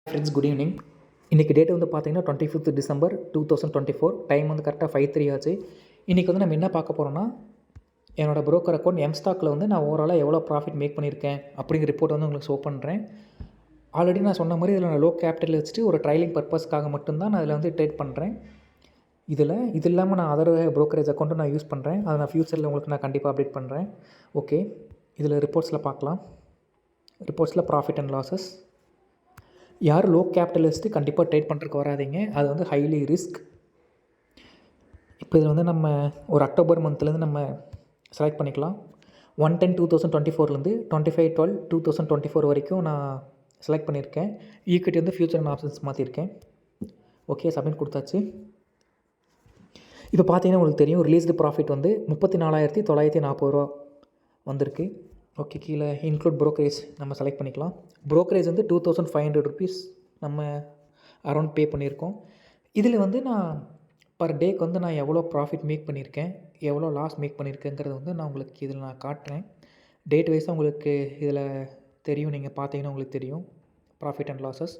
Friends, good evening. இன்றைக்கி date வந்து பார்த்தீங்கன்னா 25th December 2024. டைம் வந்து கரெக்டாக 5:03 ஆச்சு. இன்றைக்கி வந்து நம்ம என்ன பார்க்க போகிறோம்னா, என்னோடய ப்ரோக்கர் அக்கௌண்ட் எம்ஸ்டாக்கில் வந்து நான் ஓவராலாக எவ்வளோ ப்ராஃபிட் மேக் பண்ணியிருக்கேன் அப்படிங்கிற ரிப்போர்ட் வந்து உங்களுக்கு ஷோ பண்ணுறேன். ஆல்ரெடி நான் சொன்ன மாதிரி இதில் நான் லோ கேபிட்டல் வச்சுட்டு ஒரு ட்ரையலிங் பர்பஸ்க்காக மட்டும்தான் நான் இதில் வந்து ட்ரேட் பண்ணுறேன். இது இல்லாமல் நான் அதர் ப்ரோக்கரேஜ் அக்கௌண்ட்டும் நான் யூஸ் பண்ணுறேன். அதை நான் ஃப்யூச்சரில் உங்களுக்கு நான் கண்டிப்பாக அப்டேட் பண்ணுறேன். ஓகே, இதில் ரிப்போர்ட்ஸில் பார்க்கலாம். ரிப்போர்ட்ஸில் ப்ராஃபிட் அண்ட் லாஸஸ். யார் லோ கேபிட்டலிஸ்ட்டு கண்டிப்பாக ட்ரேட் பண்ணுறதுக்கு வராதிங்க. அது வந்து ஹைலி ரிஸ்க். இப்போ இதில் வந்து நம்ம ஒரு அக்டோபர் மந்த்லேருந்து நம்ம செலக்ட் பண்ணிக்கலாம். 1/10/2024 25/12/2024 வரைக்கும் நான் செலக்ட் பண்ணியிருக்கேன். ஈக்விட்டி வந்து ஃபியூச்சர் அண்ட் ஆப்ஷன்ஸ் மாற்றிருக்கேன். ஓகே, சப்மிட் கொடுத்தாச்சு. இப்போ பார்த்தீங்கன்னா உங்களுக்கு தெரியும், ரிலீஸ்டு ப்ராஃபிட் வந்து 34,940 வந்திருக்கு. ஓகே, கீழே இன்க்ளூட் ப்ரோக்கரேஜ் நம்ம செலக்ட் பண்ணிக்கலாம். ப்ரோக்கரேஜ் வந்து 2,500 rupees நம்ம அரௌண்ட் பே பண்ணியிருக்கோம். இதில் வந்து நான் பர் டேக்கு வந்து நான் எவ்வளோ ப்ராஃபிட் மேக் பண்ணியிருக்கேன், எவ்வளோ லாஸ் மேக் பண்ணியிருக்கேங்கிறது வந்து நான் உங்களுக்கு இதில் நான் காட்டுறேன். டேட் வைஸாக உங்களுக்கு இதில் தெரியும். நீங்கள் பார்த்தீங்கன்னா உங்களுக்கு தெரியும் ப்ராஃபிட் அண்ட் லாஸஸ்.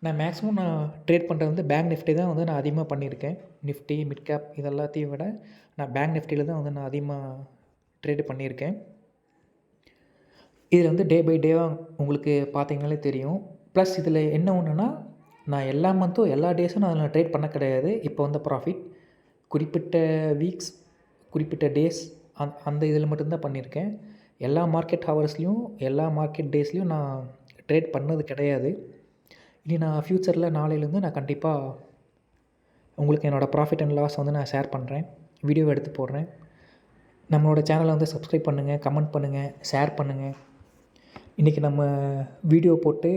நான் மேக்ஸிமம் ட்ரேட் பண்ணுறது வந்து பேங்க் நிஃப்டி தான் வந்து நான் அதிகமாக பண்ணியிருக்கேன். நிஃப்டி, மிட் கேப் இது எல்லாத்தையும் விட நான் பேங்க் நிஃப்டியில் தான் வந்து நான் அதிகமாக ட்ரேடு பண்ணியிருக்கேன். இதில் வந்து டே பை டேவாக உங்களுக்கு பார்த்தீங்கனாலே தெரியும். ப்ளஸ் இதில் என்ன ஒன்றுனா, நான் எல்லா மந்த்தும் எல்லா டேஸும் நான் அதில் ட்ரேட் பண்ண கிடையாது. இப்போ வந்து ப்ராஃபிட் குறிப்பிட்ட வீக்ஸ், குறிப்பிட்ட டேஸ் அந்த இதில் மட்டும்தான் பண்ணியிருக்கேன். எல்லா மார்க்கெட் ஹவர்ஸ்லேயும் எல்லா மார்க்கெட் டேஸ்லேயும் நான் ட்ரேட் பண்ணது கிடையாது. இனி நான் ஃப்யூச்சரில் நாளையிலேருந்து நான் கண்டிப்பாக உங்களுக்கு என்னோடய ப்ராஃபிட் அண்ட் லாஸ் வந்து நான் ஷேர் பண்ணுறேன், வீடியோ எடுத்து போடுறேன். நம்மளோட சேனலை வந்து சப்ஸ்கிரைப் பண்ணுங்கள், கமெண்ட் பண்ணுங்கள், ஷேர் பண்ணுங்கள். இன்றைக்கி நம்ம வீடியோ போட்டு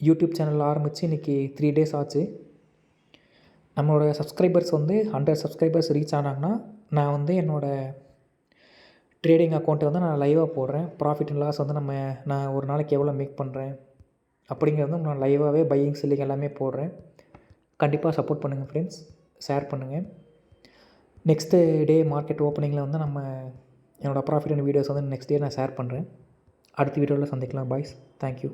யூடியூப் சேனல் ஆரம்பித்து இன்றைக்கி 3 days ஆச்சு. நம்மளோட சப்ஸ்கிரைபர்ஸ் வந்து 100 சப்ஸ்கிரைபர்ஸ் ரீச் ஆனாங்கன்னா நான் வந்து என்னோடய ட்ரேடிங் அக்கௌண்ட்டை வந்து நான் லைவாக போடுறேன். ப்ராஃபிட் அண்ட் லாஸ் வந்து நான் ஒரு நாளைக்கு எவ்வளோ மேக் பண்ணுறேன் அப்படிங்கிறது வந்து நான் லைவாகவே பையிங் செல்லிங் எல்லாமே போடுறேன். கண்டிப்பாக சப்போர்ட் பண்ணுங்கள் ஃப்ரெண்ட்ஸ், ஷேர் பண்ணுங்கள். நெக்ஸ்ட்டு டே மார்க்கெட் ஓப்பனிங்கில் வந்து நம்ம என்னோடய ப்ராஃபிட் அண்ட் வீடியோஸ் வந்து நெக்ஸ்ட் டே நான் ஷேர் பண்ணுறேன். அடுத்த வீடியோவில் சந்திக்கலாம். Boys, thank you.